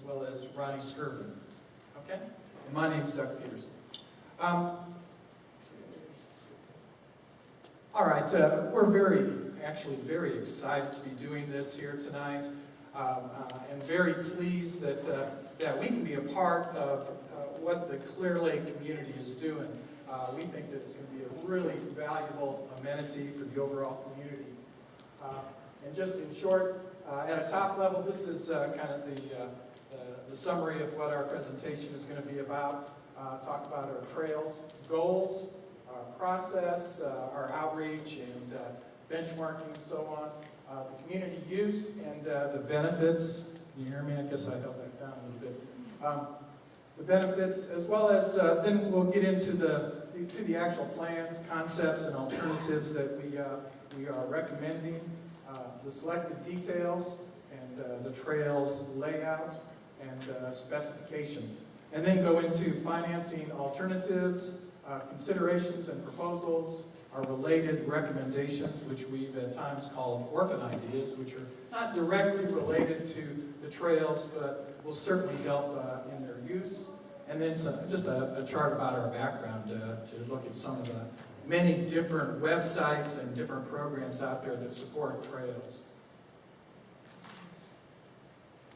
well as Ronnie Skirvin. Okay? And my name's Doug Peterson. All right, we're actually very excited to be doing this here tonight, and very pleased that we can be a part of what the Clear Lake community is doing. We think that it's going to be a really valuable amenity for the overall community. And just in short, at a top level, this is kind of the summary of what our presentation is going to be about. Talk about our trails, goals, our process, our outreach, and benchmarking, and so on. The community use and the benefits. Can you hear me? I guess I held that down a little bit. The benefits, as well as then we'll get into the actual plans, concepts, and alternatives that we are recommending, the selected details, and the trails layout and specification. And then go into financing alternatives, considerations and proposals, our related recommendations, which we've at times called orphan ideas, which are not directly related to the trails, but will certainly help in their use. And then just a chart about our background to look at some of the many different websites and different programs out there that support trails.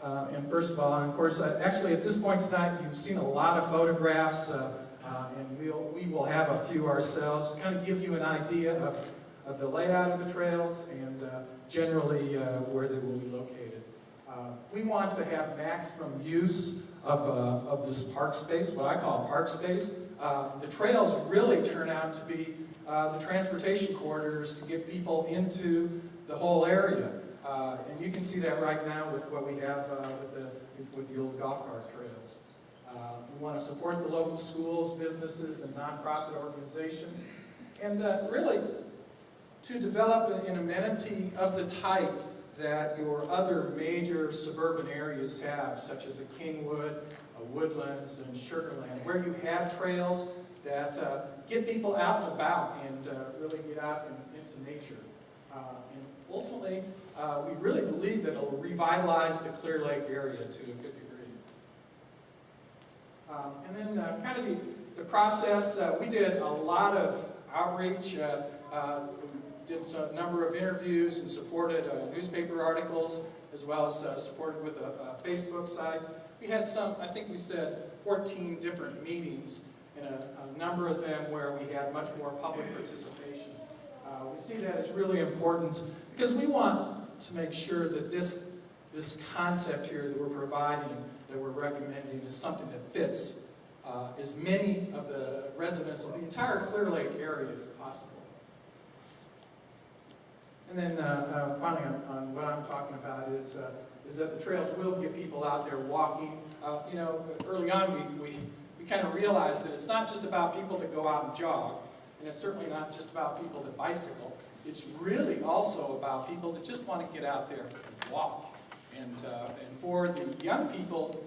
And first of all, and of course, actually at this point tonight, you've seen a lot of photographs, and we will have a few ourselves, kind of give you an idea of the layout of the trails and generally where they will be located. We want to have maximum use of this park space, what I call park space. The trails really turn out to be the transportation corridors to get people into the whole area. And you can see that right now with what we have with the old golf cart trails. We want to support the local schools, businesses, and nonprofit organizations. And really, to develop an amenity of the type that your other major suburban areas have, such as a Kingwood, a Woodlands, and Sugarland, where you have trails that get people out and about and really get out into nature. And ultimately, we really believe that it'll revitalize the Clear Lake area to a good degree. And then kind of the process, we did a lot of outreach, did a number of interviews and supported newspaper articles, as well as supported with a Facebook site. We had I think we said 14 different meetings, and a number of them where we had much more public participation. We see that as really important because we want to make sure that this concept here that we're providing, that we're recommending, is something that fits as many of the residents of the entire Clear Lake area as possible. And then finally on what I'm talking about is that the trails will get people out there walking. Early on we kind of realized that it's not just about people that go out and jog, and it's certainly not just about people that bicycle. It's really also about people that just want to get out there and walk. And for the young people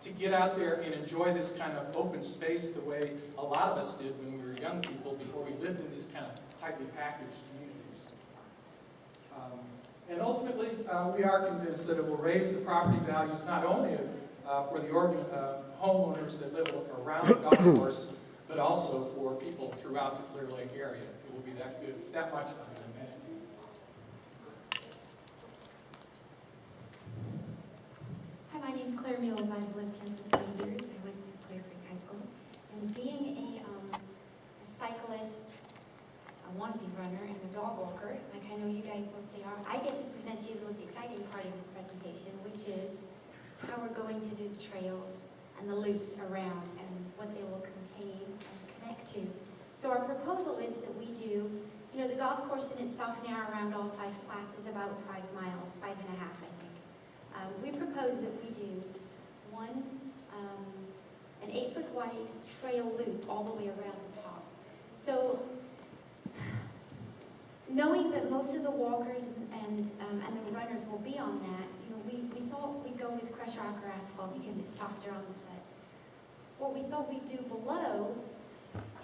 to get out there and enjoy this kind of open space the way a lot of us did when we were young people before we lived in these kind of tightly packaged communities. And ultimately, we are convinced that it will raise the property values not only for the homeowners that live around the golf course, but also for people throughout the Clear Lake area. It will be that much of an amenity. Hi, my name's Claire Mules. I've lived here for 30 years. I went to Clear Creek High School. And being a cyclist, a wannabe runner, and a dog walker, like I know you guys mostly are, I get to present to you the most exciting part of this presentation, which is how we're going to do the trails and the loops around and what they will contain and connect to. So our proposal is that we do, the golf course in itself now around all 5 plats is about 5 miles, 5.5, I think. We propose that we do an 8-foot wide trail loop all the way around the top. So knowing that most of the walkers and the runners will be on that, we thought we'd go with crushed rock or asphalt because it's softer on the foot. What we thought we'd do below,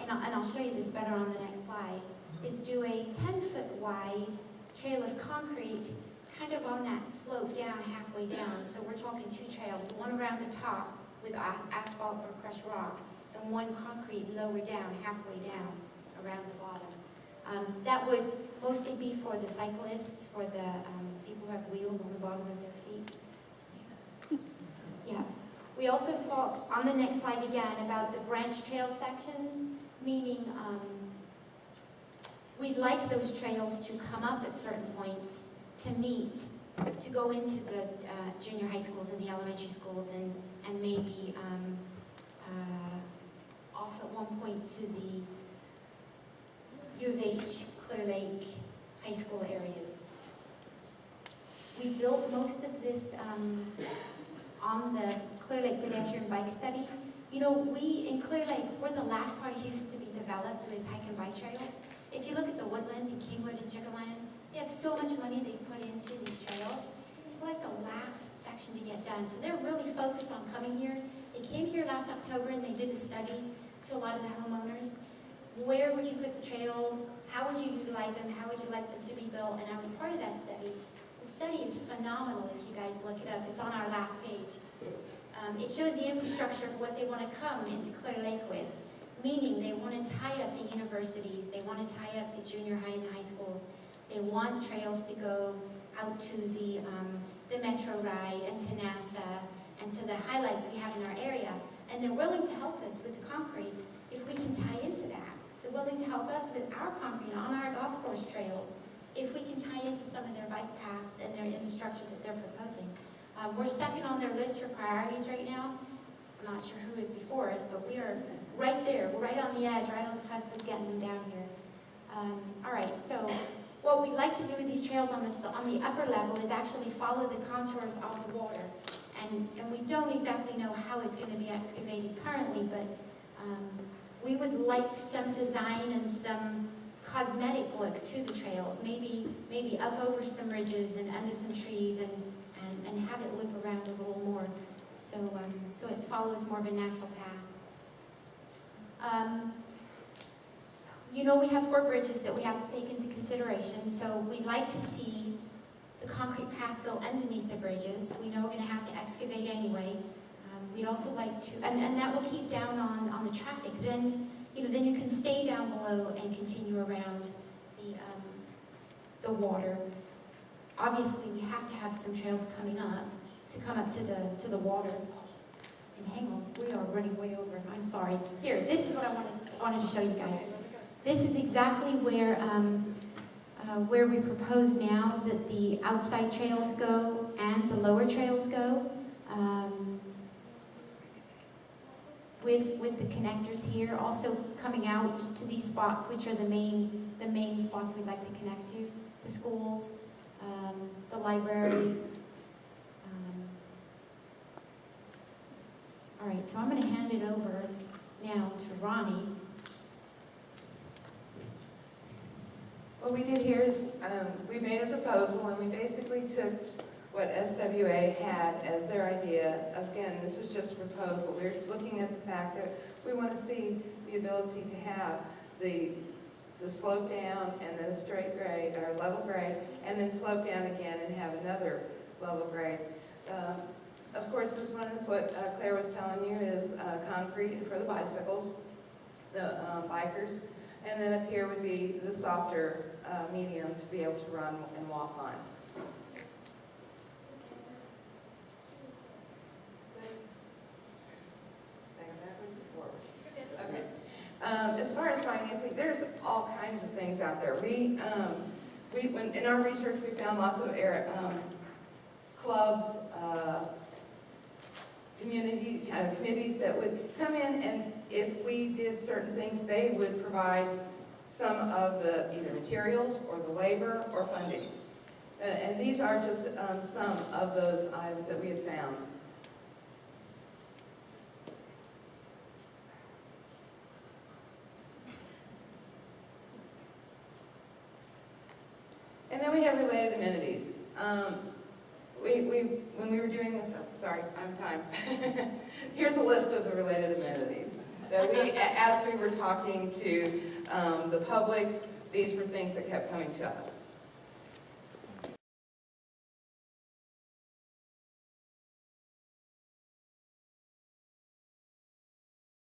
and I'll show you this better on the next slide, is do a 10-foot wide trail of concrete kind of on that slope down, halfway down. So we're talking 2 trails, one around the top with asphalt or crushed rock, and one concrete lower down, halfway down, around the bottom. That would mostly be for the cyclists, for the people who have wheels on the bottom of their feet. Yeah. We also talk, on the next slide again, about the branch trail sections, meaning we'd like those trails to come up at certain points to meet, to go into the junior high schools and the elementary schools, and maybe off at one point to the U of H, Clear Lake high school areas. We built most of this on the Clear Lake pedestrian bike study. You know, we in Clear Lake, we're the last part of Houston to be developed with hike and bike trails. If you look at the woodlands in Kingwood and Sugarland, they have so much money they've put into these trails. We're like the last section to get done. So they're really focused on coming here. They came here last October and they did a study to a lot of the homeowners. Where would you put the trails? How would you utilize them? How would you like them to be built? And I was part of that study. The study is phenomenal if you guys look it up. It's on our last page. It shows the infrastructure of what they want to come into Clear Lake with, meaning they want to tie up the universities, they want to tie up the junior high and high schools, they want trails to go out to the Metro ride and to NASA and to the highlights we have in our area, and they're willing to help us with the concrete if we can tie into that. They're willing to help us with our concrete on our golf course trails if we can tie into some of their bike paths and their infrastructure that they're proposing. We're second on their list for priorities right now. I'm not sure who is before us, but we are right there. We're right on the edge, right on the cusp of getting them down here. All right, so what we'd like to do with these trails on the upper level is actually follow the contours of the water. And we don't exactly know how it's going to be excavated currently, but we would like some design and some cosmetic look to the trails, maybe up over some ridges and under some trees and have it loop around a little more, so it follows more of a natural path. You know, we have 4 bridges that we have to take into consideration, so we'd like to see the concrete path go underneath the bridges. We know we're going to have to excavate anyway. We'd also like to, and that will keep down on the traffic. Then you can stay down below and continue around the water. Obviously, we have to have some trails coming up to come up to the water. And hang on, we are running way over. I'm sorry. Here, this is what I wanted to show you guys. This is exactly where we propose now that the outside trails go and the lower trails go. With the connectors here, also coming out to these spots, which are the main spots we'd like to connect to, the schools, the library. All right, so I'm going to hand it over now to Ronnie. What we did here is we made a proposal, and we basically took what SWA had as their idea. Again, this is just a proposal. We're looking at the fact that we want to see the ability to have the slope down and then a straight grade or level grade, and then slope down again and have another level grade. Of course, this one is what Claire was telling you is concrete for the bicycles, the bikers, and then up here would be the softer medium to be able to run and walk on. Okay. As far as financing, there's all kinds of things out there. When in our research, we found lots of clubs, committees that would come in, and if we did certain things, they would provide some of the either materials or the labor or funding. And these are just some of those items that we had found. And then we have related amenities. When we were doing this, sorry, I'm time. Here's a list of the related amenities that as we were talking to the public, these were things that kept coming to us.